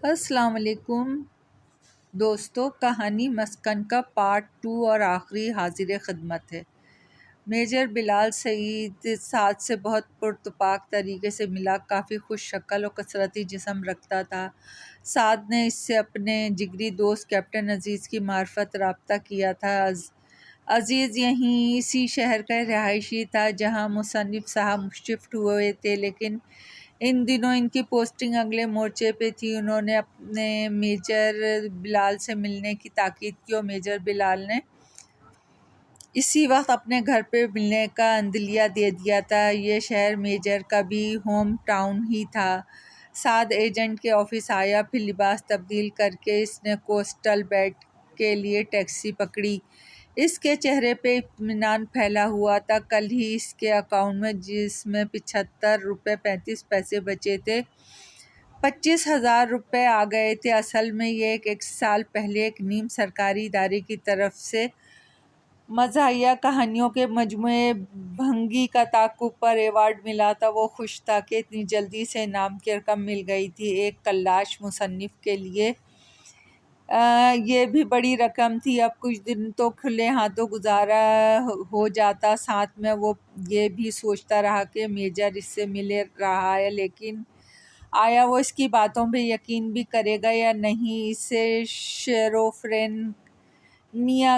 السلام علیکم دوستو، کہانی مسکن کا پارٹ 2 اور آخری حاضر خدمت ہے۔ میجر بلال سعید سعد سے بہت پرتپاک طریقے سے ملا۔ کافی خوش شکل اور کثرتی جسم رکھتا تھا۔ سعد نے اس سے اپنے جگری دوست کیپٹن عزیز کی معرفت رابطہ کیا تھا۔ عزیز یہیں اسی شہر کا رہائشی تھا جہاں مصنف صاحب شفٹ ہوئے تھے، لیکن ان دنوں ان کی پوسٹنگ اگلے مورچے پہ تھی۔ انہوں نے اپنے میجر بلال سے ملنے کی تاکید کی اور میجر بلال نے اسی وقت اپنے گھر پہ ملنے کا عندلیہ دے دیا تھا۔ یہ شہر میجر کا بھی ہوم ٹاؤن ہی تھا۔ سعد ایجنٹ کے آفس آیا، پھر لباس تبدیل کر کے اس نے کوسٹل بیلٹ کے لیے ٹیکسی پکڑی۔ اس کے چہرے پہ اطمینان پھیلا ہوا تھا۔ کل ہی اس کے اکاؤنٹ میں، جس میں 75 روپے 35 پیسے بچے تھے، 25,000 روپے آ گئے تھے۔ اصل میں یہ ایک سال پہلے ایک نیم سرکاری ادارے کی طرف سے مزاحیہ کہانیوں کے مجموعے بھنگی کا تعاقب پر ایوارڈ ملا تھا۔ وہ خوش تھا کہ اتنی جلدی سے انعام کی رقم مل گئی تھی۔ ایک کلاش مصنف کے لیے یہ بھی بڑی رقم تھی۔ اب کچھ دن تو کھلے ہاتھوں گزارا ہو جاتا۔ ساتھ میں وہ یہ بھی سوچتا رہا کہ میجر اس سے مل رہا ہے، لیکن آیا وہ اس کی باتوں پہ یقین بھی کرے گا یا نہیں؟ اسے شیزوفرینیا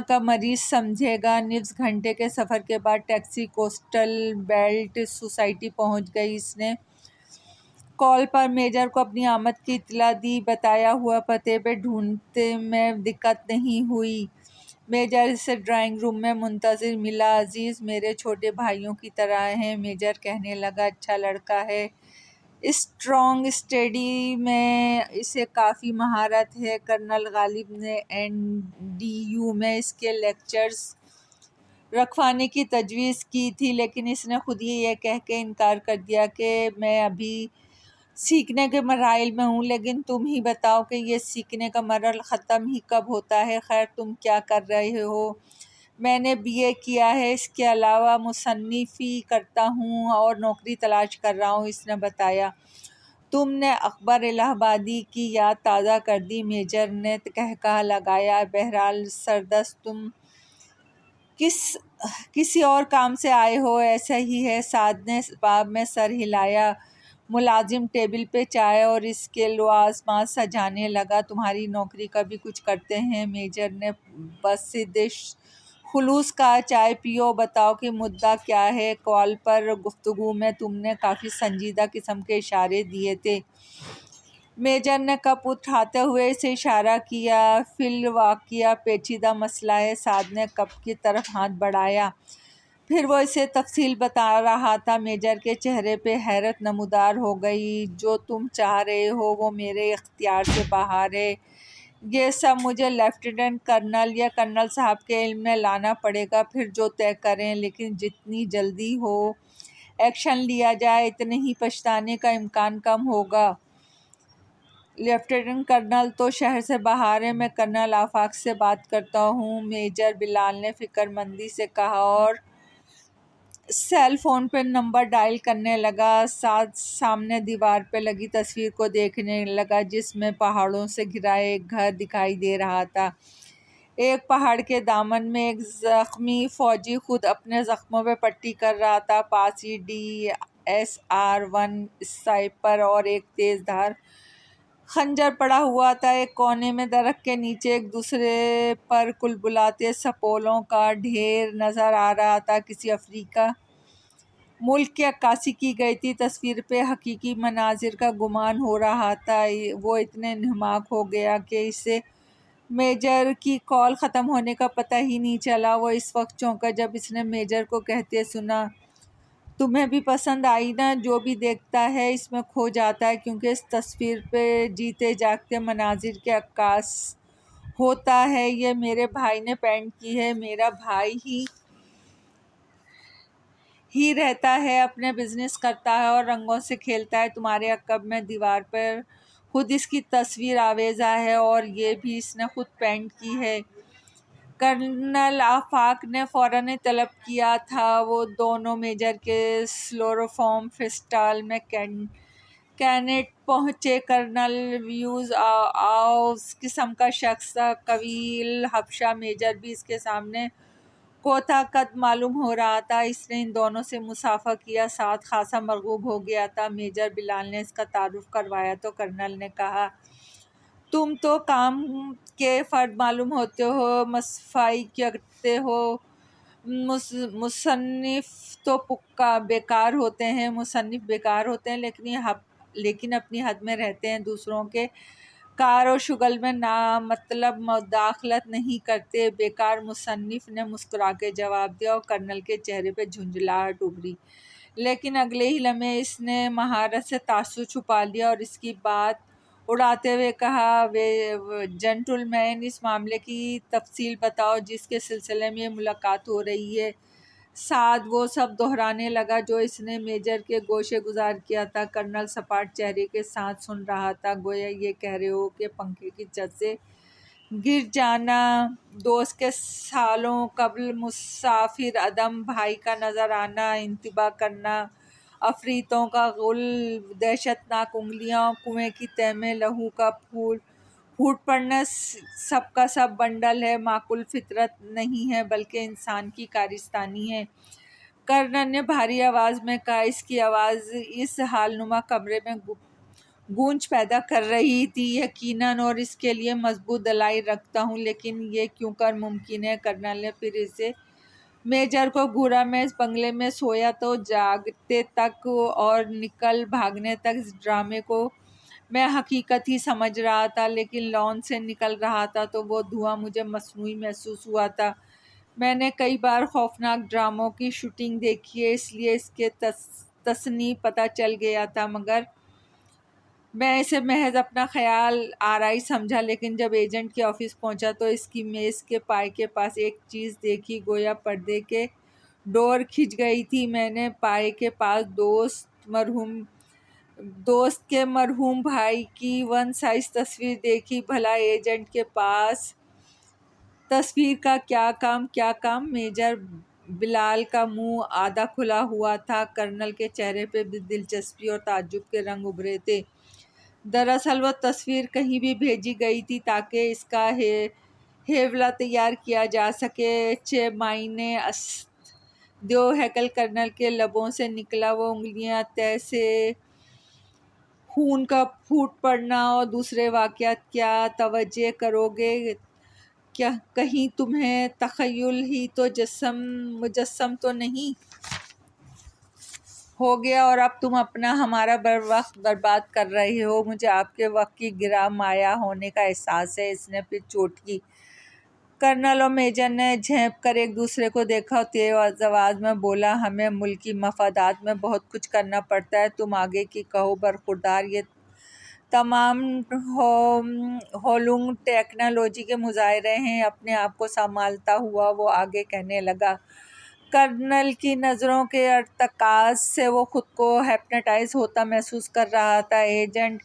کا مریض سمجھے گا۔ نصف گھنٹے کے سفر کے بعد ٹیکسی کوسٹل بیلٹ سوسائٹی پہنچ گئی۔ اس نے کال پر میجر کو اپنی آمد کی اطلاع دی۔ بتایا ہوا پتے پہ ڈھونڈنے میں دقت نہیں ہوئی۔ میجر اسے ڈرائنگ روم میں منتظر ملا۔ عزیز میرے چھوٹے بھائیوں کی طرح ہے، میجر کہنے لگا۔ اچھا لڑکا ہے، اسٹرانگ اسٹڈی میں اسے کافی مہارت ہے۔ کرنل غالب نے NDU میں اس کے لیکچرز رکھوانے کی تجویز کی تھی، لیکن اس نے خود ہی یہ کہہ کے انکار کر دیا کہ میں ابھی سیکھنے کے مراحل میں ہوں۔ لیکن تم ہی بتاؤ کہ یہ سیکھنے کا مرحلہ ختم ہی کب ہوتا ہے؟ خیر تم کیا کر رہے ہو؟ میں نے BA کیا ہے، اس کے علاوہ مصنفی کرتا ہوں اور نوکری تلاش کر رہا ہوں، اس نے بتایا۔ تم نے اکبر الہ آبادی کی یاد تازہ کر دی، میجر نے قہقہہ لگایا۔ بہرحال سردست تم کسی اور کام سے آئے ہو؟ ایسا ہی ہے، سعد نے جواب میں سر ہلایا۔ ملازم ٹیبل پہ چائے اور اس کے لوازمات سجانے لگا۔ تمہاری نوکری کا بھی کچھ کرتے ہیں؟ میجر نے بصدق خلوص کہا۔ چائے پیو، بتاؤ کہ مدعا کیا ہے؟ کال پر گفتگو میں تم نے کافی سنجیدہ قسم کے اشارے دیے تھے۔ میجر نے کپ اٹھاتے ہوئے اسے اشارہ کیا۔ فی الواقع پیچیدہ مسئلہ ہے۔ سعد نے کپ کی طرف ہاتھ بڑھایا، پھر وہ اسے تفصیل بتا رہا تھا۔ میجر کے چہرے پہ حیرت نمودار ہو گئی۔ جو تم چاہ رہے ہو وہ میرے اختیار سے باہر ہے۔ یہ سب مجھے لیفٹیننٹ کرنل یا کرنل صاحب کے علم میں لانا پڑے گا، پھر جو طے کریں، لیکن جتنی جلدی ہو ایکشن لیا جائے، اتنے ہی پچھتانے کا امکان کم ہوگا۔ لیفٹیننٹ کرنل تو شہر سے باہر ہے، میں کرنل آفاق سے بات کرتا ہوں، میجر بلال نے فکر مندی سے کہا اور سیل فون پہ نمبر ڈائل کرنے لگا۔ سعد سامنے دیوار پہ لگی تصویر کو دیکھنے لگا، جس میں پہاڑوں سے گھرا ایک گھر دکھائی دے رہا تھا۔ ایک پہاڑ کے دامن میں ایک زخمی فوجی خود اپنے زخموں پہ پٹی کر رہا تھا۔ پاس ہی DSR-1 اسنائپر اور ایک تیز دھار خنجر پڑا ہوا تھا۔ ایک کونے میں درخت کے نیچے ایک دوسرے پر کلبلاتے سپولوں کا ڈھیر نظر آ رہا تھا۔ کسی افریقی ملک کی عکاسی کی گئی تھی۔ تصویر پہ حقیقی مناظر کا گمان ہو رہا تھا۔ وہ اتنے انہماک ہو گیا کہ اسے میجر کی کال ختم ہونے کا پتہ ہی نہیں چلا۔ وہ اس وقت چونکا جب اس نے میجر کو کہتے سنا، تمہیں بھی پسند آئی نا؟ جو بھی دیکھتا ہے اس میں کھو جاتا ہے، کیونکہ اس تصویر پہ جیتے جاگتے مناظر کے عکاس ہوتا ہے۔ یہ میرے بھائی نے پینٹ کی ہے۔ میرا بھائی ہی رہتا ہے، اپنے بزنس کرتا ہے اور رنگوں سے کھیلتا ہے۔ تمہارے عقب میں دیوار پر خود اس کی تصویر آویزاں ہے، اور یہ بھی اس نے خود پینٹ کی ہے۔ کرنل آفاق نے فوراً طلب کیا تھا۔ وہ دونوں میجر کے کلوروفارم پسٹل میں کینٹ پہنچے۔ کرنل ویوز اس قسم کا شخص تھا، قوی حبشہ میجر بھی اس کے سامنے کوتاہ قد معلوم ہو رہا تھا۔ اس نے ان دونوں سے مصافحہ کیا، ساتھ خاصا مرغوب ہو گیا تھا۔ میجر بلال نے اس کا تعارف کروایا تو کرنل نے کہا، تم تو کام کے فرد معلوم ہوتے ہو، مصفائی کرتے ہو، مصنف تو بیکار ہوتے ہیں، لیکن اپنی حد میں رہتے ہیں، دوسروں کے کار و شغل میں نامطلب مداخلت نہیں کرتے۔ بیکار مصنف نے مسکرا کے جواب دیا اور کرنل کے چہرے پہ جھنجھلاہٹ ابھری، لیکن اگلے ہی لمحے اس نے مہارت سے تاثر چھپا لیا اور اس کی بات اڑاتے ہوئے کہا، جنٹل مین، اس معاملے کی تفصیل بتاؤ جس کے سلسلے میں یہ ملاقات ہو رہی ہے۔ ساتھ وہ سب دہرانے لگا جو اس نے میجر کے گوشے گزار کیا تھا۔ کرنل سپاٹ چہرے کے ساتھ سن رہا تھا، گویا یہ کہہ رہے ہو کہ پنکھے کی چھت سے گر جانا، دوست کے سالوں قبل مسافر عدم بھائی کا نظر آنا، انتباہ کرنا، عفریتوں کا غل، دہشتناک انگلیاں، کنویں کی تہہ میں لہو کا پھوٹ پڑنا، سب کا سب بنڈل ہے، معقول فطرت نہیں ہے بلکہ انسان کی کارستانی ہے۔ کرنل نے بھاری آواز میں کہا، اس کی آواز اس حال نما کمرے میں گونج پیدا کر رہی تھی۔ یقیناً، اور اس کے لیے مضبوط دلائل رکھتا ہوں، لیکن یہ کیوں کر ممکن ہے؟ کرنل نے پھر اسے میجر کو گھورا، میں اس بنگلے میں سویا تو جاگتے تک اور نکل بھاگنے تک اس ڈرامے کو میں حقیقت ہی سمجھ رہا تھا، لیکن لان سے نکل رہا تھا تو وہ دھواں مجھے مصنوعی محسوس ہوا تھا۔ میں نے کئی بار خوفناک ڈراموں کی شوٹنگ دیکھی ہے، اس لیے اس کے تصنیف پتہ چل گیا تھا، مگر میں اسے محض اپنا خیال آرائی سمجھا۔ لیکن جب ایجنٹ کے آفس پہنچا تو اس کی میز کے پائے کے پاس ایک چیز دیکھی، گویا پردے کے ڈور کھنچ گئی تھی۔ میں نے پائے کے پاس دوست کے مرحوم بھائی کی ون سائز تصویر دیکھی۔ بھلا ایجنٹ کے پاس تصویر کا کیا کام؟ میجر بلال کا منہ آدھا کھلا ہوا تھا، کرنل کے چہرے پہ بھی دلچسپی اور تعجب کے رنگ ابھرے تھے۔ دراصل وہ تصویر کہیں بھی بھیجی گئی تھی تاکہ اس کا حوالہ تیار کیا جا سکے۔ چھ مہینے است دیو ہیکل کرنل کے لبوں سے نکلا، وہ انگلیاں تہہ سے خون کا پھوٹ پڑنا اور دوسرے واقعات کیا توجہ کرو گے؟ کہیں تمہیں تخیل ہی تو مجسم تو نہیں ہو گیا اور اب تم اپنا ہمارا وقت برباد کر رہے ہو؟ مجھے آپ کے وقت کی گرہ مایہ ہونے کا احساس ہے۔ اس نے پھر چوٹ کی۔ کرنل اور میجر نے جھینپ کر ایک دوسرے کو دیکھا اور تیز آواز میں بولا، ہمیں ملکی مفادات میں بہت کچھ کرنا پڑتا ہے، تم آگے کی کہو برخوردار۔ یہ تمام ہولنگ ٹیکنالوجی کے مظاہرے ہیں۔ اپنے آپ کو سنبھالتا ہوا وہ آگے کہنے لگا۔ کرنل کی نظروں کے ارتکاز سے وہ خود کو ہپنوٹائز ہوتا محسوس کر رہا تھا۔ ایجنٹ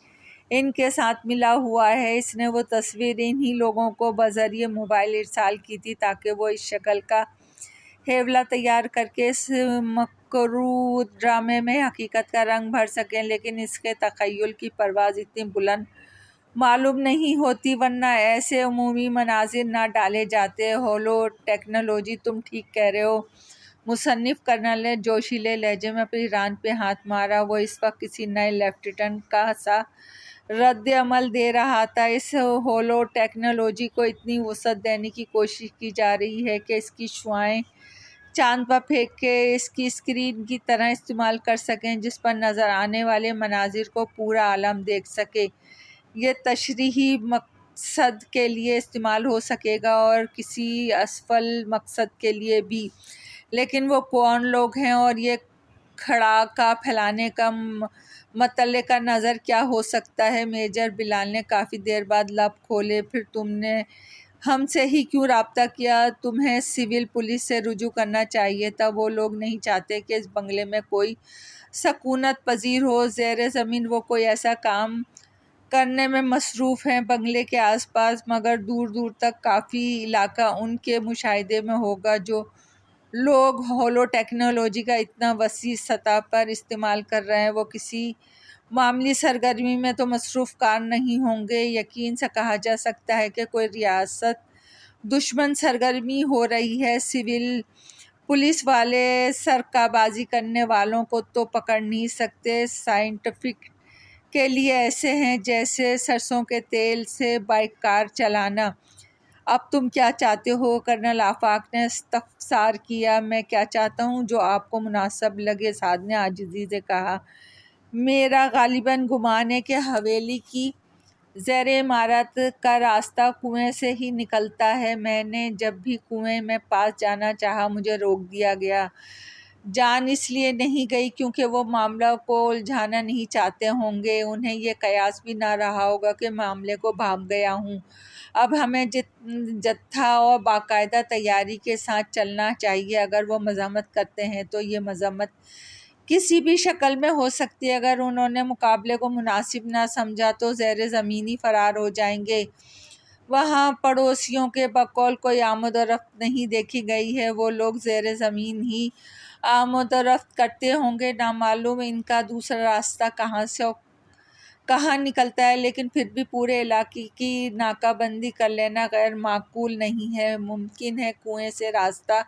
ان کے ساتھ ملا ہوا ہے، اس نے وہ تصویر انہی لوگوں کو بذریعہ موبائل ارسال کی تھی تاکہ وہ اس شکل کا حوالہ تیار کر کے اس مکروہ ڈرامے میں حقیقت کا رنگ بھر سکیں، لیکن اس کے تخیل کی پرواز اتنی بلند معلوم نہیں ہوتی، ورنہ ایسے عمومی مناظر نہ ڈالے جاتے۔ ہولو ٹیکنالوجی، تم ٹھیک کہہ رہے ہو مصنف۔ کرنل نے جوشیلے لہجے میں اپنی ران پہ ہاتھ مارا۔ وہ اس وقت کسی نئے لیفٹیننٹ کا سا رد عمل دے رہا تھا۔ اس ہولو ٹیکنالوجی کو اتنی وسعت دینے کی کوشش کی جا رہی ہے کہ اس کی شعاعیں چاند پر پھینک کے اس کی اسکرین کی طرح استعمال کر سکیں، جس پر نظر آنے والے مناظر کو پورا عالم دیکھ سکے۔ یہ تشریحی مقصد کے لیے استعمال ہو سکے گا اور کسی اسفل مقصد کے لیے بھی، لیکن وہ کون لوگ ہیں اور یہ کھڑاکا پھیلانے کا متعلقہ نظر کیا ہو سکتا ہے؟ میجر بلال نے کافی دیر بعد لب کھولے، پھر تم نے ہم سے ہی کیوں رابطہ کیا؟ تمہیں سول پولیس سے رجوع کرنا چاہیے تھا۔ وہ لوگ نہیں چاہتے کہ اس بنگلے میں کوئی سکونت پذیر ہو، زیر زمین وہ کوئی ایسا کام کرنے میں مصروف ہیں۔ بنگلے کے آس پاس مگر دور دور تک کافی علاقہ ان کے مشاہدے میں ہوگا۔ جو لوگ ہولو ٹیکنالوجی کا اتنا وسیع سطح پر استعمال کر رہے ہیں وہ کسی معمولی سرگرمی میں تو مصروف کار نہیں ہوں گے۔ یقین سے کہا جا سکتا ہے کہ کوئی ریاست دشمن سرگرمی ہو رہی ہے۔ سول پولیس والے سرقہ بازی کرنے والوں کو تو پکڑ نہیں سکتے، سائنٹفک کے لیے ایسے ہیں جیسے سرسوں کے تیل سے بائک کار چلانا۔ اب تم کیا چاہتے ہو؟ کرنل آفاق نے استفسار کیا۔ میں کیا چاہتا ہوں؟ جو آپ کو مناسب لگے، سعد نے عاجزی سے کہا۔ میرا غالباً گمان ہے کہ حویلی کی زیر عمارت کا راستہ کنویں سے ہی نکلتا ہے۔ میں نے جب بھی کنویں میں پاس جانا چاہا مجھے روک دیا گیا۔ جان اس لیے نہیں گئی کیونکہ وہ معاملہ کو الجھانا نہیں چاہتے ہوں گے، انہیں یہ قیاس بھی نہ رہا ہوگا کہ معاملے کو بھاگ گیا ہوں۔ اب ہمیں جتھا اور باقاعدہ تیاری کے ساتھ چلنا چاہیے۔ اگر وہ مزاحمت کرتے ہیں تو یہ مزاحمت کسی بھی شکل میں ہو سکتی ہے۔ اگر انہوں نے مقابلے کو مناسب نہ سمجھا تو زیر زمین ہی فرار ہو جائیں گے۔ وہاں پڑوسیوں کے بقول کوئی آمد و رفت نہیں دیکھی گئی ہے، وہ لوگ زیر زمین ہی آمد و رفت کرتے ہوں گے۔ نامعلوم ان کا دوسرا راستہ کہاں سے کہاں نکلتا ہے، لیکن پھر بھی پورے علاقے کی ناکہ بندی کر لینا غیر معقول نہیں ہے۔ ممکن ہے کنویں سے راستہ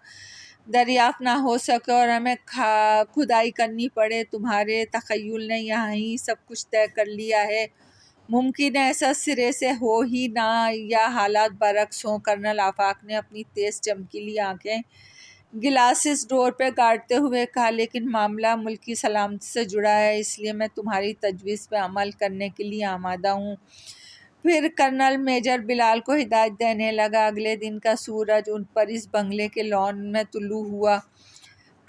دریافت نہ ہو سکے اور ہمیں کھدائی کرنی پڑے۔ تمہارے تخیل نے یہاں ہی سب کچھ طے کر لیا ہے۔ ممکن ہے ایسا سرے سے ہو ہی نہ، یا حالات برعکس ہوں۔ کرنل آفاق نے اپنی تیز چمکیلی آنکھیں گلاسز ڈور پہ گاڑتے ہوئے کہا، لیکن معاملہ ملک کی سلامتی سے جڑا ہے، اس لیے میں تمہاری تجویز پہ عمل کرنے کے لیے آمادہ ہوں۔ پھر کرنل میجر بلال کو ہدایت دینے لگا۔ اگلے دن کا سورج ان پر اس بنگلے کے لان میں طلوع ہوا۔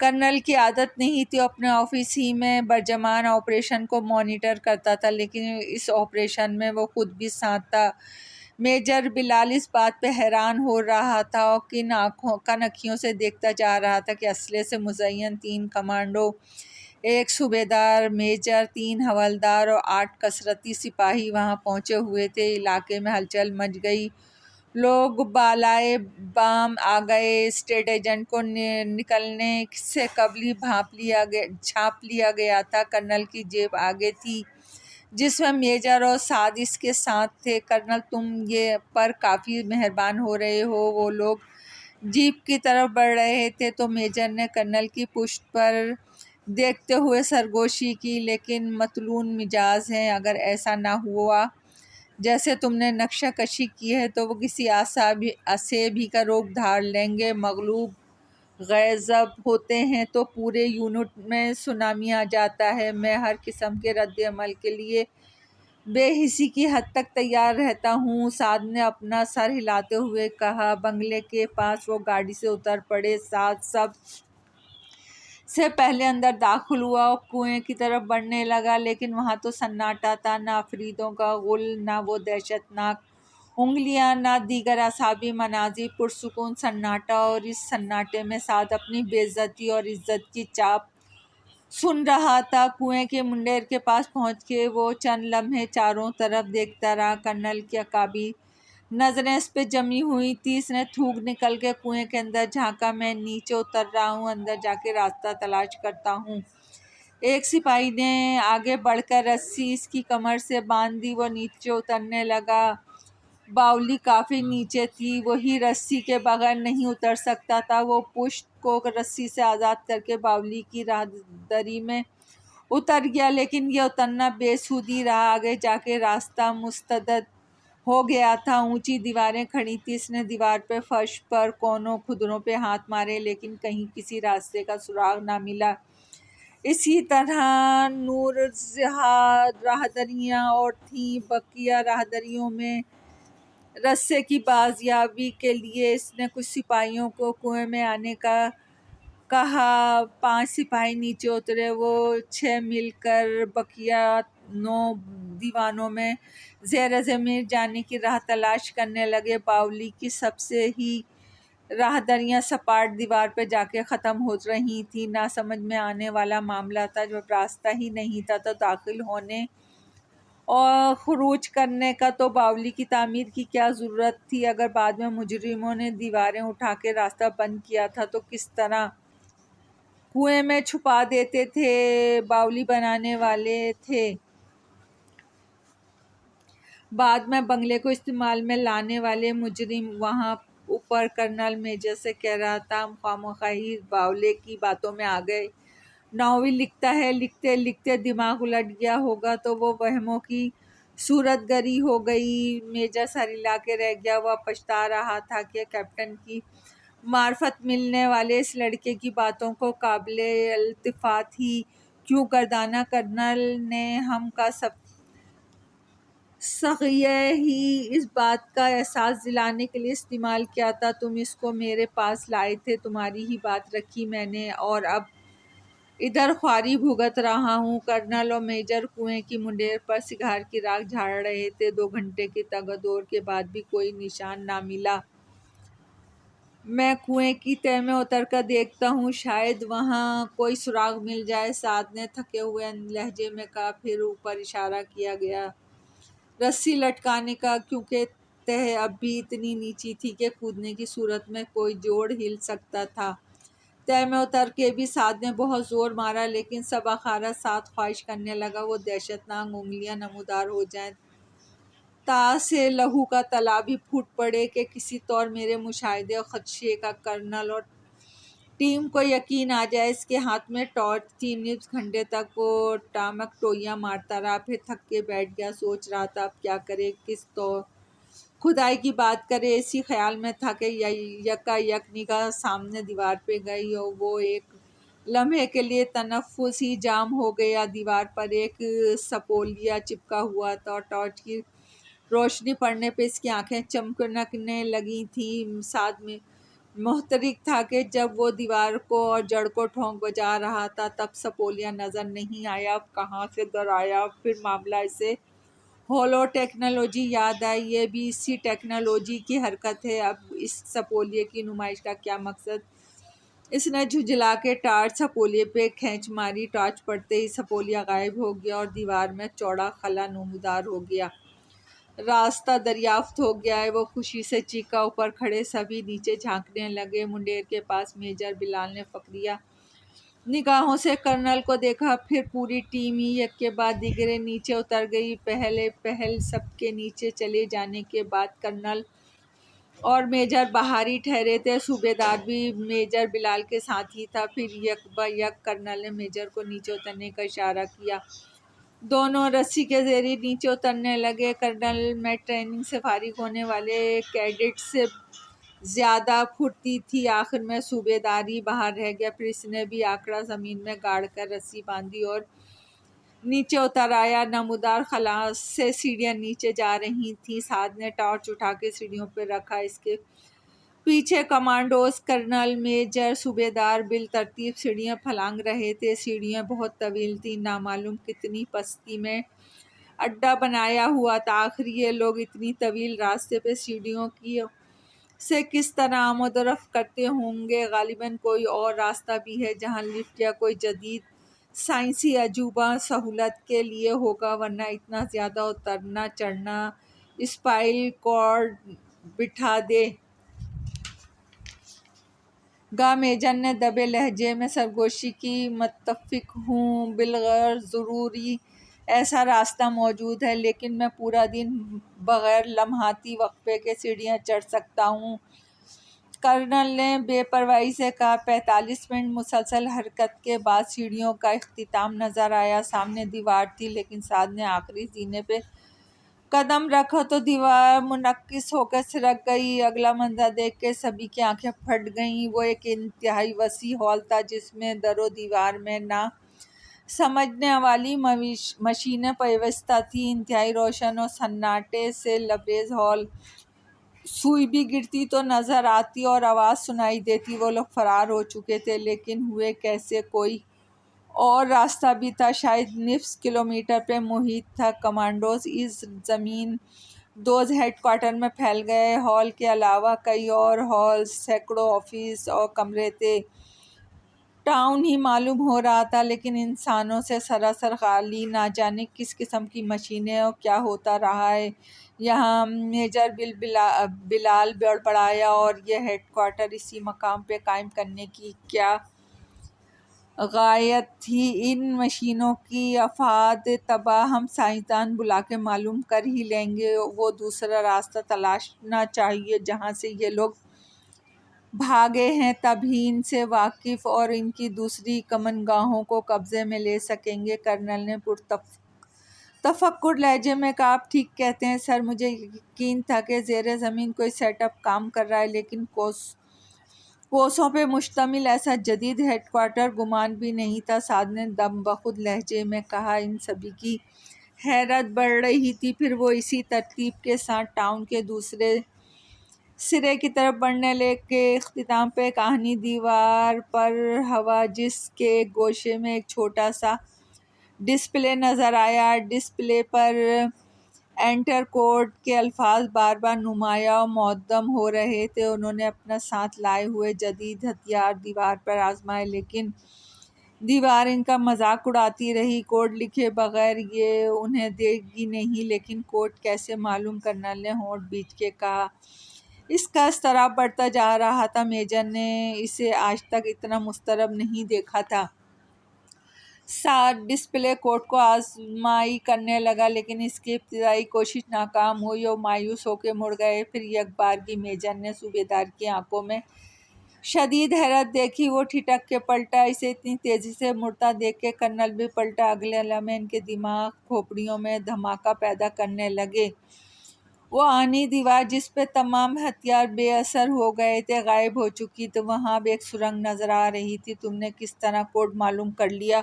کرنل کی عادت نہیں تھی، اپنے آفس ہی میں برجمان آپریشن کو مانیٹر کرتا تھا، لیکن اس آپریشن میں وہ خود بھی ساتھ تھا۔ میجر بلال اس بات پہ حیران ہو رہا تھا اور کن اکھیوں سے دیکھتا جا رہا تھا کہ اسلحے سے مزین 3 کمانڈو، 1 صوبیدار میجر، 3 حوالدار اور 8 کثرتی سپاہی وہاں پہنچے ہوئے تھے۔ علاقے میں ہلچل مچ گئی، لوگ بالائے بام آ گئے۔ اسٹیٹ ایجنٹ کو نکلنے سے قبل ہی چھاپ لیا گیا تھا۔ کرنل کی جیب آگے تھی جس میں میجر اور سعد اس کے ساتھ تھے۔ کرنل تم یہ پر کافی مہربان ہو رہے ہو۔ وہ لوگ جیپ کی طرف بڑھ رہے تھے تو میجر نے کرنل کی پشت پر دیکھتے ہوئے سرگوشی کی، لیکن مطلون مزاج ہیں، اگر ایسا نہ ہوا جیسے تم نے نقشہ کشی کی ہے تو وہ کسی اسے بھی کا روک دھار لیں گے۔ مغلوب غضب ہوتے ہیں تو پورے یونٹ میں سونامی آ جاتا ہے۔ میں ہر قسم کے رد عمل کے لیے بے حسی کی حد تک تیار رہتا ہوں، سعد نے اپنا سر ہلاتے ہوئے کہا۔ بنگلے کے پاس وہ گاڑی سے اتر پڑے۔ سعد سب سے پہلے اندر داخل ہوا اور کنویں کی طرف بڑھنے لگا، لیکن وہاں تو سناٹا تھا، نہ افریدوں کا غل، نہ وہ دہشت ناک انگلیاں، نہ دیگر اعصابی مناظر، پرسکون سناٹا۔ اور اس سناٹے میں سعد اپنی بے عزتی اور عزت کی چاپ سن رہا تھا۔ کنویں کے منڈیر کے پاس پہنچ کے وہ چند لمحے چاروں طرف دیکھتا رہا۔ کرنل کی اکابی نظریں اس پہ جمی ہوئی تھیں۔ اس نے تھوک نکل کے کنویں کے اندر جھانکا۔ میں نیچے اتر رہا ہوں، اندر جا کے راستہ تلاش کرتا ہوں۔ ایک سپاہی نے آگے بڑھ کر رسی اس کی کمر سے باندھ دی، وہ نیچے اترنے لگا۔ باولی کافی نیچے تھی، وہی رسی کے بغیر نہیں اتر سکتا تھا۔ وہ پشت کو رسی سے آزاد کر کے باولی کی راہداری میں اتر گیا، لیکن یہ اترنا بے سود ہی رہا۔ آگے جا کے راستہ مسترد ہو گیا تھا، اونچی دیواریں کھڑی تھیں۔ اس نے دیوار پہ، فرش پر، کونوں کھدروں پہ ہاتھ مارے، لیکن کہیں کسی راستے کا سراغ نہ ملا۔ اسی طرح نورزہا راہداریاں اور تھیں۔ بقیہ راہداریوں میں رستے کی بازیابی کے لیے اس نے کچھ سپاہیوں کو کنویں میں آنے کا کہا۔ 5 سپاہی نیچے اترے، وہ 6 مل کر بقیہ 9 دیوانوں میں زیر زمین جانے کی راہ تلاش کرنے لگے۔ باولی کی سب سے ہی راہداریاں سپاٹ دیوار پہ جا کے ختم ہو رہی تھیں۔ نہ سمجھ میں آنے والا معاملہ تھا، جب راستہ ہی نہیں تھا تو داخل ہونے اور خروج کرنے کا تو باولی کی تعمیر کی کیا ضرورت تھی؟ اگر بعد میں مجرموں نے دیواریں اٹھا کے راستہ بند کیا تھا تو کس طرح کنویں میں چھپا دیتے تھے؟ باولی بنانے والے تھے بعد میں بنگلے کو استعمال میں لانے والے مجرم وہاں اوپر کرنل میجر سے کہہ رہا تھا، ہم خواہ باولے کی باتوں میں آ گئے۔ ناول لکھتا ہے، لکھتے لکھتے دماغ الٹ گیا ہوگا تو وہ وہموں کی صورت گری ہو گئی۔ میجر سر ہلا کے رہ گیا۔ وہ پچھتا رہا تھا کہ کیپٹن کی معرفت ملنے والے اس لڑکے کی باتوں کو قابل التفات ہی کیوں گردانا۔ کرنل نے ہم کا سغیہ ہی اس بات کا احساس دلانے کے لیے استعمال کیا تھا۔ تم اس کو میرے پاس لائے تھے، تمہاری ہی بات رکھی میں نے، اور اب ادھر خواری بھگت رہا ہوں۔ کرنل اور میجر کنویں کی منڈیر پر سگار کی راکھ جھاڑ رہے تھے۔ 2 گھنٹے کی تگ و دور کے بعد بھی کوئی نشان نہ ملا۔ میں کنویں کی تہہ میں اتر کر دیکھتا ہوں، شاید وہاں کوئی سراغ مل جائے، سعد نے تھکے ہوئے لہجے میں کہا۔ پھر اوپر اشارہ کیا گیا رسی لٹکانے کا، کیونکہ تہہ اب بھی اتنی نیچی تھی کہ کودنے کی صورت میں کوئی جوڑ ہل سکتا تھا۔ تہہ میں اتر کے بھی سعد نے بہت زور مارا، لیکن صبا خارا سعد خواہش کرنے لگا وہ دہشت ناک انگلیاں نمودار ہو جائیں، تا سے لہو کا تالاب ہی پھوٹ پڑے کہ کسی طور میرے مشاہدے اور خدشے کا کرنل اور ٹیم کو یقین آ جائے۔ اس کے ہاتھ میں ٹارچ تھی۔ نصف گھنٹے تک وہ ٹامک ٹوئیاں مارتا رہا، پھر تھک کے بیٹھ گیا۔ سوچ رہا تھا اب کیا کرے، کس طور خدائی کی بات کرے۔ اسی خیال میں تھا کہ یکا یک نگاہ سامنے دیوار پہ گئی اور وہ ایک لمحے کے لیے تنفس ہی جام ہو گیا۔ دیوار پر ایک سپولیا چپکا ہوا تھا اور ٹارچ کی روشنی پڑنے پہ اس کی آنکھیں چمکنے لگی تھیں۔ سعد میں محترق تھا کہ جب وہ دیوار کو اور جڑ کو ٹھونک بجا رہا تھا تب سپولیا نظر نہیں آیا۔ اب کہاں سے در آیا؟ پھر معاملہ اسے ہولو ٹیکنالوجی یاد آئی۔ یہ بھی اسی ٹیکنالوجی کی حرکت ہے۔ اب اس سپولیے کی نمائش کا کیا مقصد؟ اس نے جھنجھلا کے ٹارچ سپولیے پہ کھینچ ماری۔ ٹارچ پڑتے ہی سپولیا غائب ہو گیا اور دیوار میں چوڑا خلا نمودار ہو گیا۔ راستہ دریافت ہو گیا ہے، وہ خوشی سے چیخا۔ اوپر کھڑے سبھی نیچے جھانکنے لگے۔ منڈیر کے پاس میجر بلال نے فکریہ نگاہوں سے کرنل کو دیکھا، پھر پوری ٹیم ہی ایک کے بعد دیگرے نیچے اتر گئی۔ پہل سب کے نیچے چلے جانے کے بعد کرنل اور میجر باہر ہی ٹھہرے تھے۔ صوبیدار بھی میجر بلال کے ساتھ ہی تھا۔ پھر یک بہ یک کرنل نے میجر کو نیچے اترنے کا اشارہ کیا۔ دونوں رسی کے ذریعے نیچے اترنے لگے۔ کرنل میں ٹریننگ سے فارغ ہونے والے کیڈٹ سے زیادہ پھرتی تھی۔ آخر میں صوبیدار ہی باہر رہ گیا، پھر اس نے بھی آکڑا زمین میں گاڑ کر رسی باندھی اور نیچے اتر آیا۔ نمودار خلا سے سیڑھیاں نیچے جا رہی تھیں۔ سعد نے ٹارچ اٹھا کے سیڑھیوں پہ رکھا۔ اس کے پیچھے کمانڈوز، کرنل، میجر، صوبیدار بالترتیب سیڑھیاں پھلانگ رہے تھے۔ سیڑھیاں بہت طویل تھیں، نامعلوم کتنی پستی میں اڈا بنایا ہوا تھا۔ آخر یہ لوگ اتنی طویل راستے پہ سیڑھیوں کی سے کس طرح آمد و رفت کرتے ہوں گے؟ غالباً کوئی اور راستہ بھی ہے جہاں لفٹ یا کوئی جدید سائنسی عجوبہ سہولت کے لیے ہوگا، ورنہ اتنا زیادہ اترنا چڑھنا اسپائنل کارڈ بٹھا دے گا۔ میجر نے دبے لہجے میں سرگوشی کی۔ متفق ہوں، بالغرض ضروری ایسا راستہ موجود ہے، لیکن میں پورا دن بغیر لمحاتی وقفے کے سیڑھیاں چڑھ سکتا ہوں۔ کرنل نے بے پرواہی سے کہا۔ 45 منٹ مسلسل حرکت کے بعد سیڑھیوں کا اختتام نظر آیا۔ سامنے دیوار تھی، لیکن سعد نے آخری زینے پہ قدم رکھا تو دیوار منعکس ہو کر سرک گئی۔ اگلا منظر دیکھ کے سبھی کی آنکھیں پھٹ گئیں۔ وہ ایک انتہائی وسیع ہال تھا جس میں در و دیوار میں نہ سمجھنے والی مشینیں پیوستہ تھیں۔ انتہائی روشن اور سناٹے سے لبریز ہال۔ سوئی بھی گرتی تو نظر آتی اور آواز سنائی دیتی۔ وہ لوگ فرار ہو چکے تھے، لیکن ہوئے کیسے؟ کوئی اور راستہ بھی تھا، شاید نصف کلومیٹر پہ محیط تھا۔ کمانڈوز اس زمین دوز ہیڈ کوارٹر میں پھیل گئے۔ ہال کے علاوہ کئی اور ہالز، سینکڑوں آفس اور کمرے تھے۔ ٹاؤن ہی معلوم ہو رہا تھا، لیکن انسانوں سے سراسر خالی۔ نہ جانے کس قسم کی مشینیں اور کیا ہوتا رہا ہے یہاں۔ میجر بلال بڑبڑایا، اور یہ ہیڈ کوارٹر اسی مقام پہ قائم کرنے کی کیا غایت ہی ان مشینوں کی افعاد تباہ ہم سائنسدان بلا کے معلوم کر ہی لیں گے۔ وہ دوسرا راستہ تلاشنا چاہیے جہاں سے یہ لوگ بھاگے ہیں، تب ہی ان سے واقف اور ان کی دوسری کمنگاہوں کو قبضے میں لے سکیں گے۔ کرنل نے تفکر لہجے میں کہا، آپ ٹھیک کہتے ہیں سر، مجھے یقین تھا کہ زیر زمین کوئی سیٹ اپ کام کر رہا ہے، لیکن کوسوں پہ مشتمل ایسا جدید ہیڈ کوارٹر گمان بھی نہیں تھا۔ سعد نے دم بخود لہجے میں کہا۔ ان سبھی کی حیرت بڑھ رہی تھی۔ پھر وہ اسی ترتیب کے ساتھ ٹاؤن کے دوسرے سرے کی طرف بڑھنے لگے۔ اختتام پہ کہانی دیوار پر حواجز کے ایک گوشے میں ایک چھوٹا سا ڈسپلے نظر آیا۔ ڈسپلے پر انٹر کوڈ کے الفاظ بار بار نمایاں و معدم ہو رہے تھے۔ انہوں نے اپنا ساتھ لائے ہوئے جدید ہتھیار دیوار پر آزمائے، لیکن دیوار ان کا مذاق اڑاتی رہی۔ کوڈ لکھے بغیر یہ انہیں دے گی نہیں۔ لیکن کوڈ کیسے معلوم؟ کرنل نے ہونٹ بھینچ کے کہا۔ اس کا اضطراب بڑھتا جا رہا تھا۔ میجر نے اسے آج تک اتنا مضطرب نہیں دیکھا تھا۔ سعد ڈسپلے کوڈ کو آزمائی کرنے لگا، لیکن اس کی ابتدائی کوشش ناکام ہوئی۔ وہ مایوس ہو کے مڑ گئے۔ پھر یک بارگی میجر نے صوبیدار کی آنکھوں میں شدید حیرت دیکھی۔ وہ ٹھٹک کے پلٹا۔ اسے اتنی تیزی سے مڑتا دیکھ کے کرنل بھی پلٹا۔ اگلے لمحے ان کے دماغ کھوپڑیوں میں دھماکہ پیدا کرنے لگے۔ وہ آہنی دیوار جس پہ تمام ہتھیار بے اثر ہو گئے تھے غائب ہو چکی تھی۔ وہاں اب ایک سرنگ نظر آ رہی تھی۔ تم نے کس طرح کوڈ معلوم کر لیا؟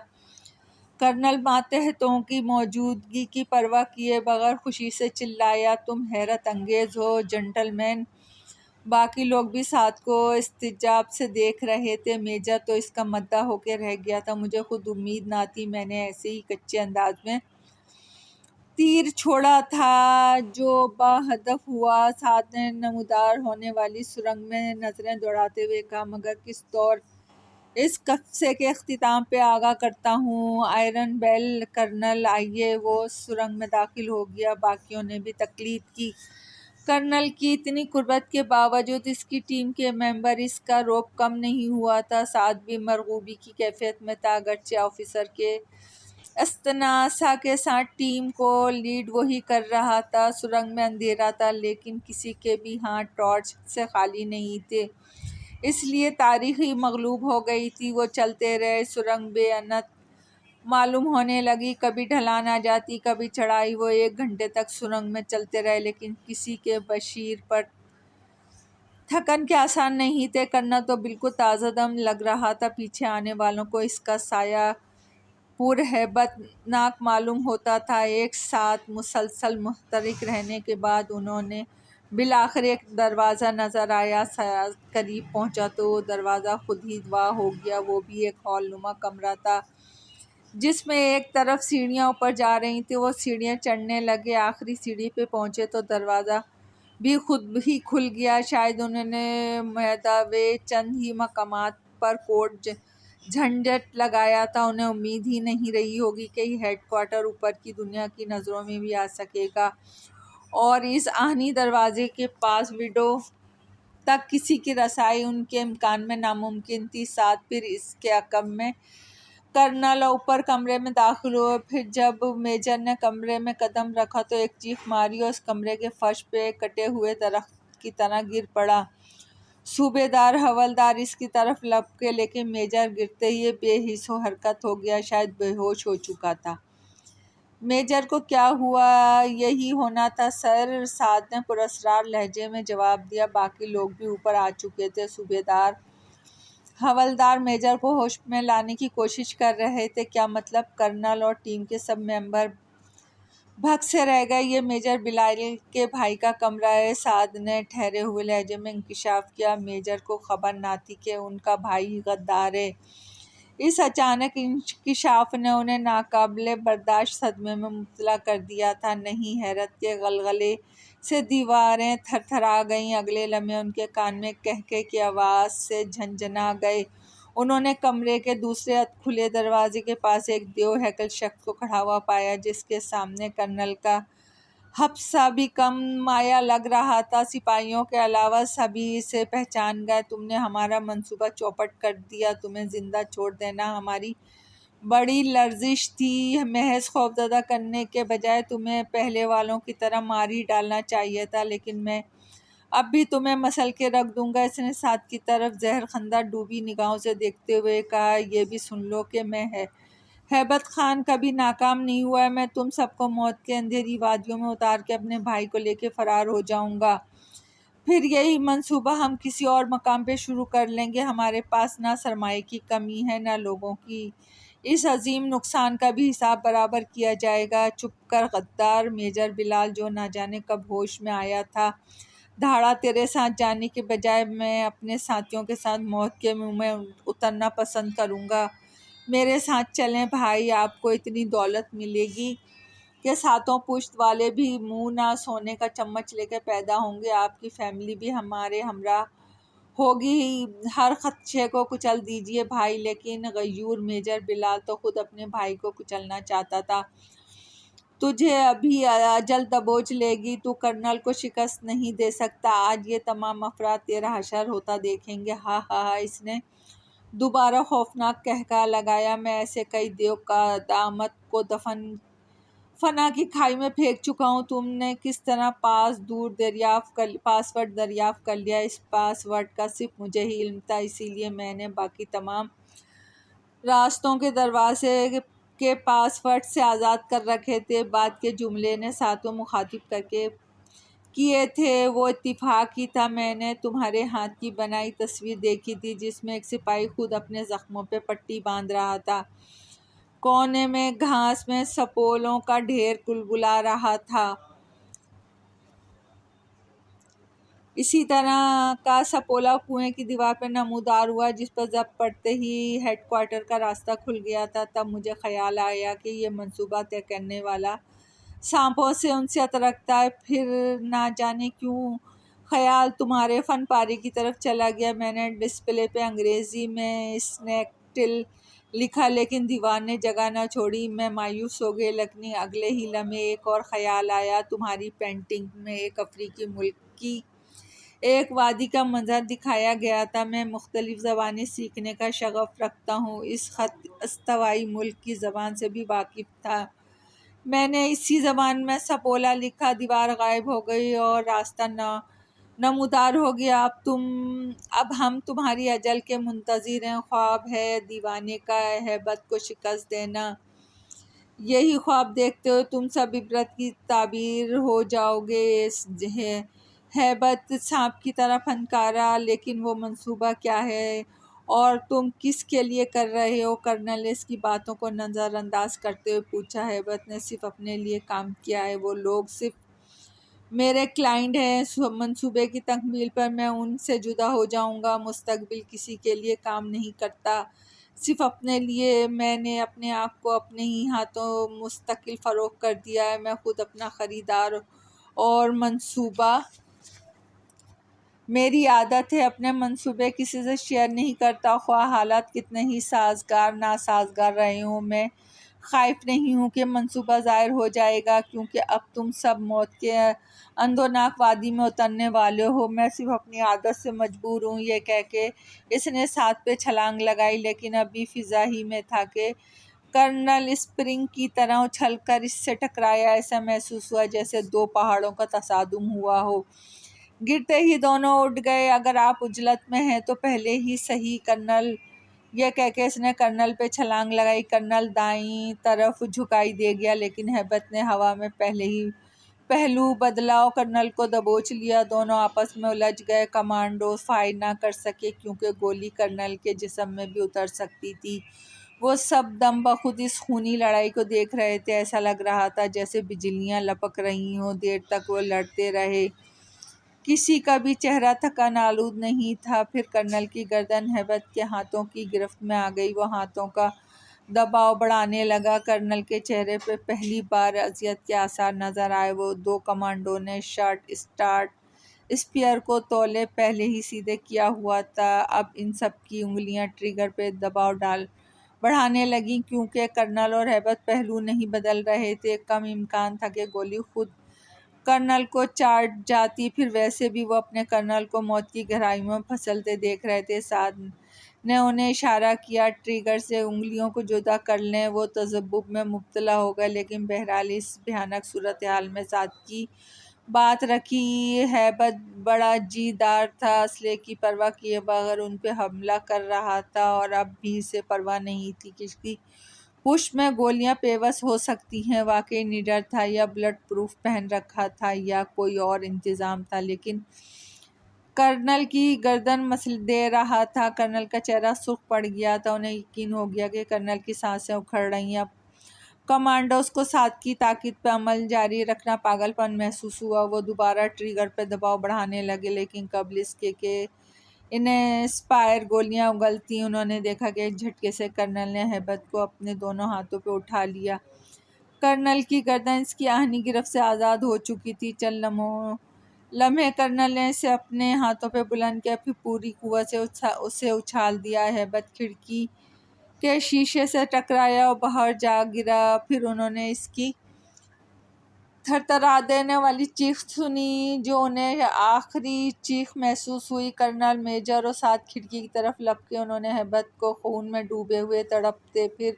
کرنل ماتحتوں کی موجودگی کی پرواہ کیے بغیر خوشی سے چلایا۔ تم حیرت انگیز ہو جنٹل مین۔ باقی لوگ بھی سعد کو استعجاب سے دیکھ رہے تھے۔ میجر تو اس کا مداح ہو کے رہ گیا تھا۔ مجھے خود امید نہ تھی۔ میں نے ایسے ہی کچے انداز میں تیر چھوڑا تھا جو باہدف ہوا۔ سعد نے نمودار ہونے والی سرنگ میں نظریں دوڑاتے ہوئے کہا، مگر کس طور؟ اس قصے کے اختتام پہ آگاہ کرتا ہوں۔ آئرن بیل کرنل آئیے۔ وہ سرنگ میں داخل ہو گیا۔ باقیوں نے بھی تقلید کی۔ کرنل کی اتنی قربت کے باوجود اس کی ٹیم کے ممبر اس کا رعب کم نہیں ہوا تھا۔ سعد بھی مرغوبی کی کیفیت میں تھا۔ اگرچہ آفیسر کے استناسہ کے ساتھ ٹیم کو لیڈ وہی کر رہا تھا۔ سرنگ میں اندھیرا تھا، لیکن کسی کے بھی ہاتھ ٹارچ سے خالی نہیں تھے، اس لیے تاریخ ہی مغلوب ہو گئی تھی۔ وہ چلتے رہے۔ سرنگ بے انت معلوم ہونے لگی۔ کبھی ڈھلان آ جاتی، کبھی چڑھائی۔ وہ 1 گھنٹے تک سرنگ میں چلتے رہے، لیکن کسی کے بشیر پر تھکن کے آثار نہیں تھے۔ کرنا تو بالکل تازہ دم لگ رہا تھا۔ پیچھے آنے والوں کو اس کا سایہ پرہیبت ناک معلوم ہوتا تھا۔ ایک ساتھ مسلسل متحرک رہنے کے بعد انہیں بالآخر ایک دروازہ نظر آیا۔ سعد قریب پہنچا تو وہ دروازہ خود ہی واضح ہو گیا۔ وہ بھی ایک ہال نما کمرہ تھا جس میں ایک طرف سیڑھیاں اوپر جا رہی تھیں۔ وہ سیڑھیاں چڑھنے لگے۔ آخری سیڑھی پہ پہنچے تو دروازہ بھی خود ہی کھل گیا۔ شاید انہوں نے محدودِ چند ہی مقامات پر کوڈ جھنجٹ لگایا تھا۔ انہیں امید ہی نہیں رہی ہوگی کہ یہ ہیڈ کوارٹر اوپر کی دنیا کی نظروں میں بھی آ سکے گا، اور اس آہنی دروازے کے پاس ونڈو تک کسی کی رسائی ان کے امکان میں ناممکن تھی۔ سعد پھر اس کے عقب میں کرنل اوپر کمرے میں داخل ہوئے۔ پھر جب میجر نے کمرے میں قدم رکھا تو ایک چیخ ماری اور اس کمرے کے فرش پہ کٹے ہوئے درخت کی طرح گر پڑا۔ صوبیدار حوالدار اس کی طرف لپکے، لیکن میجر گرتے ہی بے حس و حرکت ہو گیا، شاید بے ہوش ہو چکا تھا۔ میجر کو کیا ہوا؟ یہی ہونا تھا سر، سعد نے پراسرار لہجے میں جواب دیا۔ باقی لوگ بھی اوپر آ چکے تھے۔ صوبیدار حوالدار میجر کو ہوش میں لانے کی کوشش کر رہے تھے۔ کیا مطلب؟ کرنل اور ٹیم کے سب ممبر بھگ سے رہ گئے۔ یہ میجر بلال کے بھائی کا کمرہ ہے، سعد نے ٹھہرے ہوئے لہجے میں انکشاف کیا۔ میجر کو خبر نہ تھی کہ ان کا بھائی غدار ہے۔ اس اچانک انکشاف نے انہیں ناقابل برداشت صدمے میں مبتلا کر دیا تھا۔ نہیں، حیرت کے غلغلے سے دیواریں تھر تھرا گئیں۔ اگلے لمحے ان کے کان میں قہقہے کی آواز سے جھنجھنا گئے۔ انہوں نے کمرے کے دوسرے ادھ کھلے دروازے کے پاس ایک دیو ہیکل شخص کو کھڑا ہوا پایا، جس کے سامنے کرنل کا حفصہ بھی کم مایہ لگ رہا تھا۔ سپاہیوں کے علاوہ سبھی اسے پہچان گئے۔ تم نے ہمارا منصوبہ چوپٹ کر دیا۔ تمہیں زندہ چھوڑ دینا ہماری بڑی لرزش تھی۔ محض خوفزدہ کرنے کے بجائے تمہیں پہلے والوں کی طرح مار ہی ڈالنا چاہیے تھا، لیکن میں اب بھی تمہیں مسل کے رکھ دوں گا۔ اس نے ساتھ کی طرف زہر خندہ ڈوبی نگاہوں سے دیکھتے ہوئے کہا، یہ بھی سن لو کہ میں ہیبت خان کبھی ناکام نہیں ہوا ہے۔ میں تم سب کو موت کے اندھیری وادیوں میں اتار کے اپنے بھائی کو لے کے فرار ہو جاؤں گا۔ پھر یہی منصوبہ ہم کسی اور مقام پہ شروع کر لیں گے۔ ہمارے پاس نہ سرمایے کی کمی ہے نہ لوگوں کی۔ اس عظیم نقصان کا بھی حساب برابر کیا جائے گا۔ چپ کر غدار! میجر بلال، جو نہ جانے کب ہوش میں آیا تھا، دھاڑا، تیرے ساتھ جانے کے بجائے میں اپنے ساتھیوں کے ساتھ موت کے منہ میں اترنا پسند کروں گا۔ میرے ساتھ چلیں بھائی، آپ کو اتنی دولت ملے گی کہ ساتوں پشت والے بھی منہ نہ سونے کا چمچ لے کے پیدا ہوں گے۔ آپ کی فیملی بھی ہمارے ہمراہ ہوگی۔ ہر خدشے کو کچل دیجئے بھائی۔ لیکن غیور میجر بلال تو خود اپنے بھائی کو کچلنا چاہتا تھا۔ تجھے ابھی اجل دبوچ لے گی، تو کرنل کو شکست نہیں دے سکتا۔ آج یہ تمام افراد تیرا حشر ہوتا دیکھیں گے۔ ہا ہا ہا! اس نے دوبارہ خوفناک قہقہہ لگایا۔ میں ایسے کئی دیو قدامت کو فنا کی کھائی میں پھینک چکا ہوں۔ تم نے کس طرح پاس ورڈ دریافت کر لیا؟ اس پاس ورڈ کا صرف مجھے ہی علم تھا، اسی لیے میں نے باقی تمام راستوں کے دروازے کے پاس ورڈ سے آزاد کر رکھے تھے۔ بعد کے جملے نے ساتوں مخاطب کر کے کیے تھے، وہ اتفاق ہی تھا۔ میں نے تمہارے ہاتھ کی بنائی تصویر دیکھی تھی، جس میں ایک سپاہی خود اپنے زخموں پہ پٹی باندھ رہا تھا۔ کونے میں گھاس میں سپولوں کا ڈھیر کلبلا رہا تھا۔ اسی طرح کا سپولہ کنویں کی دیوار پہ نمودار ہوا، جس پر ضرب پڑتے ہی ہیڈ کوارٹر کا راستہ کھل گیا تھا۔ تب مجھے خیال آیا کہ یہ منصوبہ طے کرنے والا سانپوں سے انسیت رکھتا ہے۔ پھر نہ جانے کیوں خیال تمہارے فن پارے کی طرف چلا گیا۔ میں نے ڈسپلے پہ انگریزی میں اسنیک ٹیل لکھا، لیکن دیوار نے جگہ نہ چھوڑی۔ میں مایوس ہو گئی، لیکن اگلے ہی لمحے ایک اور خیال آیا۔ تمہاری پینٹنگ میں ایک افریقی ملک کی ایک وادی کا منظر دکھایا گیا تھا۔ میں مختلف زبانیں سیکھنے کا شغف رکھتا ہوں، اس خط استوائی ملک کی زبان سے بھی واقف تھا۔ میں نے اسی زبان میں سپولہ لکھا۔ دیوار غائب ہو گئی اور راستہ نمودار ہو گیا۔ اب ہم تمہاری اجل کے منتظر ہیں۔ خواب ہے دیوانے کا ہیبت کو شکست دینا۔ یہی خواب دیکھتے ہوئے تم سب عبرت کی تعبیر ہو جاؤ گے۔ ہیبت سانپ کی طرح پھنکارا، لیکن وہ منصوبہ کیا ہے اور تم کس کے لیے کر رہے ہو؟ کرنل نے اس کی باتوں کو نظر انداز کرتے ہوئے پوچھا۔ ہیبت نے صرف اپنے لیے کام کیا ہے، وہ لوگ صرف میرے کلائنٹ ہیں۔ منصوبے کی تکمیل پر میں ان سے جدا ہو جاؤں گا۔ مستقبل کسی کے لیے کام نہیں کرتا، صرف اپنے لیے۔ میں نے اپنے آپ کو اپنے ہی ہاتھوں مستقل فروخت کر دیا ہے۔ میں خود اپنا خریدار اور منصوبہ۔ میری عادت ہے اپنے منصوبے کسی سے شیئر نہیں کرتا، خواہ حالات کتنے ہی سازگار ناسازگار رہے ہوں۔ میں خائف نہیں ہوں کہ منصوبہ ظاہر ہو جائے گا، کیونکہ اب تم سب موت کے اندھوناک وادی میں اترنے والے ہو۔ میں صرف اپنی عادت سے مجبور ہوں۔ یہ کہہ کے اس نے ساتھ پہ چھلانگ لگائی، لیکن ابھی فضا ہی میں تھا کہ کرنل اسپرنگ کی طرح اچھل کر اس سے ٹکرایا۔ ایسا محسوس ہوا جیسے دو پہاڑوں کا تصادم ہوا ہو۔ گرتے ہی دونوں اٹھ گئے۔ اگر آپ عجلت میں ہیں تو پہلے ہی صحیح کرنل، یہ کہہ کے اس نے کرنل پہ چھلانگ لگائی۔ کرنل دائیں طرف جھکائی دے گیا، لیکن ہیبت نے ہوا میں پہلو بدلا اور کرنل کو دبوچ لیا۔ دونوں آپس میں الجھ گئے۔ کمانڈوز فائر نہ کر سکے، کیونکہ گولی کرنل کے جسم میں بھی اتر سکتی تھی۔ وہ سب دم بخود اس خونی لڑائی کو دیکھ رہے تھے۔ ایسا لگ رہا تھا جیسے بجلیاں لپک رہی ہوں۔ دیر تک وہ لڑتے رہے، کسی کا بھی چہرہ تھکان آلود نہیں تھا۔ پھر کرنل کی گردن ہیبت کے ہاتھوں کی گرفت میں آ گئی۔ وہ ہاتھوں کا دباؤ بڑھانے لگا۔ کرنل کے چہرے پہ پہلی بار اذیت کے آثار نظر آئے۔ وہ دو کمانڈو نے شارٹ اسپیئر کو تولے پہلے ہی سیدھے کیا ہوا تھا۔ اب ان سب کی انگلیاں ٹریگر پہ دباؤ بڑھانے لگیں۔ کیونکہ کرنل اور ہیبت پہلو نہیں بدل رہے تھے، کم امکان تھا کہ گولی خود کرنل کو چاٹ جاتی، پھر ویسے بھی وہ اپنے کرنل کو موت کی گہرائیوں میں پھسلتے دیکھ رہے تھے۔ سعد نے انہیں اشارہ کیا ٹریگر سے انگلیوں کو جدا کر لیں۔ وہ تذبذب میں مبتلا ہو گئے، لیکن بہرحال اس بھیانک صورتحال میں سعد کی بات رکھی ہیبت بڑا جی دار تھا، اسلحے کی پرواہ کیے بغیر ان پہ حملہ کر رہا تھا، اور اب بھی اسے پرواہ نہیں تھی کہ اس کی پشت میں گولیاں پیوست ہو سکتی ہیں۔ واقعی نڈر تھا، یا بلٹ پروف پہن رکھا تھا، یا کوئی اور انتظام تھا، لیکن کرنل کی گردن مسل دے رہا تھا۔ کرنل کا چہرہ سرخ پڑ گیا تھا، انہیں یقین ہو گیا کہ کرنل کی سانسیں اکھڑ رہی ہیں۔ اب کمانڈوز کو سعد کی تاکید پہ عمل جاری رکھنا پاگل پن محسوس ہوا۔ وہ دوبارہ ٹریگر پہ دباؤ بڑھانے لگے، لیکن قبل اس کے کہ انہیں اسپائر گولیاں اگلتیں، انہوں نے دیکھا کہ ایک جھٹکے سے کرنل نے ہیبت کو اپنے دونوں ہاتھوں پہ اٹھا لیا۔ کرنل کی گردن اس کی آہنی گرفت سے آزاد ہو چکی تھی۔ چند لمحے کرنل نے اسے اپنے ہاتھوں پہ بلند کیا، پھر پوری قوت سے اسے اچھال دیا۔ ہیبت کھڑکی کے شیشے سے ٹکرایا اور باہر جا گرا۔ پھر انہوں نے اس کی تھرتھرا دینے والی چیخ سنی، جو انہیں آخری چیخ محسوس ہوئی۔ کرنل، میجر اور سعد کھڑکی کی طرف لپکے۔ انہوں نے ہیبت کو خون میں ڈوبے ہوئے، تڑپتے پھر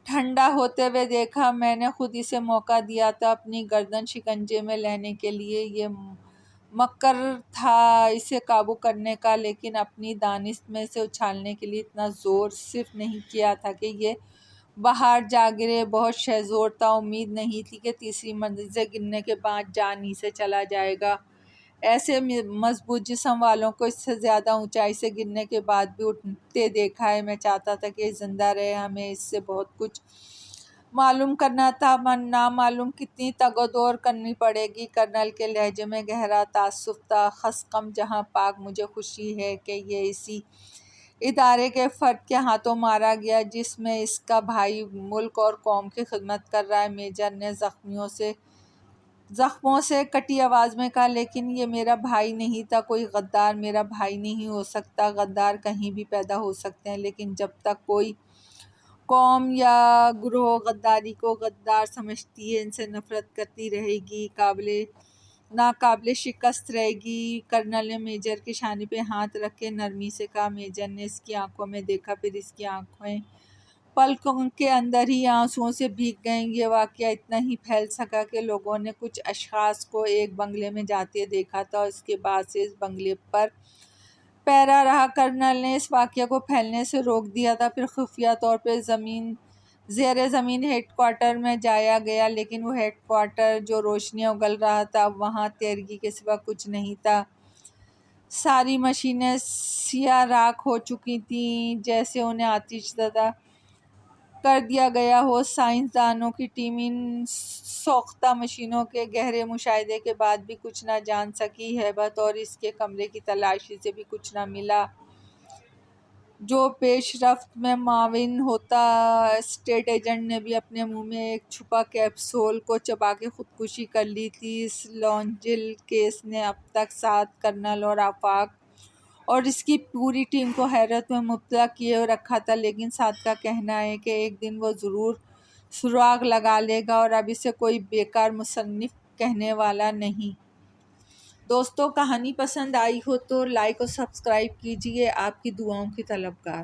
ٹھنڈا ہوتے ہوئے دیکھا۔ میں نے خود اسے موقع دیا تھا اپنی گردن شکنجے میں لینے کے لیے، یہ مکر تھا اسے قابو کرنے کا، لیکن اپنی دانست میں اسے اچھالنے کے لیے اتنا زور صرف نہیں کیا تھا کہ یہ باہر جا گرے۔ بہت شہزور تھا، امید نہیں تھی کہ تیسری منزل سے گرنے کے بعد جان ہی سے چلا جائے گا۔ ایسے مضبوط جسم والوں کو اس سے زیادہ اونچائی سے گرنے کے بعد بھی اٹھتے دیکھا ہے۔ میں چاہتا تھا کہ یہ زندہ رہے، ہمیں اس سے بہت کچھ معلوم کرنا تھا، نہ معلوم کتنی تگ و دو کرنی پڑے گی۔ کرنل کے لہجے میں گہرا تاسف تھا۔ خسکم جہاں پاک، مجھے خوشی ہے کہ یہ اسی ادارے کے فرد کے ہاتھوں مارا گیا جس میں اس کا بھائی ملک اور قوم کی خدمت کر رہا ہے۔ میجر نے زخموں سے کٹی آواز میں کہا، لیکن یہ میرا بھائی نہیں تھا۔ کوئی غدار میرا بھائی نہیں ہو سکتا۔ غدار کہیں بھی پیدا ہو سکتے ہیں، لیکن جب تک کوئی قوم یا گروہ غداری کو غدار سمجھتی ہے، ان سے نفرت کرتی رہے گی، ناقابل شکست رہے گی۔ کرنل نے میجر کے شانے پہ ہاتھ رکھ کے نرمی سے کہا۔ میجر نے اس کی آنکھوں میں دیکھا، پھر اس کی آنکھیں پلکوں کے اندر ہی آنسوؤں سے بھیگ گئیں۔ یہ واقعہ اتنا ہی پھیل سکا کہ لوگوں نے کچھ اشخاص کو ایک بنگلے میں جاتے دیکھا تھا، اور اس کے بعد سے اس بنگلے پر پہرا رہا۔ کرنل نے اس واقعے کو پھیلنے سے روک دیا تھا۔ پھر خفیہ طور پہ زیر زمین ہیڈ کوارٹر میں جایا گیا، لیکن وہ ہیڈ کوارٹر جو روشنیاں اگل رہا تھا، اب وہاں تیرگی کے سوا کچھ نہیں تھا۔ ساری مشینیں سیاہ راکھ ہو چکی تھیں، جیسے انہیں آتش زدہ کر دیا گیا ہو۔ سائنسدانوں کی ٹیم ان سوختہ مشینوں کے گہرے مشاہدے کے بعد بھی کچھ نہ جان سکی۔ ہیبت اور اس کے کمرے کی تلاشی سے بھی کچھ نہ ملا جو پیش رفت میں معاون ہوتا۔ اسٹیٹ ایجنٹ نے بھی اپنے منہ میں ایک چھپا کیپسول کو چبا کے خودکشی کر لی تھی۔ اس لونجل کیس نے اب تک سعد، کرنل اور آفاق اور اس کی پوری ٹیم کو حیرت میں مبتلا کیے رکھا تھا، لیکن سعد کا کہنا ہے کہ ایک دن وہ ضرور سراغ لگا لے گا، اور اب اسے کوئی بیکار مصنف کہنے والا نہیں۔ دوستو، کہانی پسند آئی ہو تو لائک اور سبسکرائب کیجیے۔ آپ کی دعاؤں کی طلبگار۔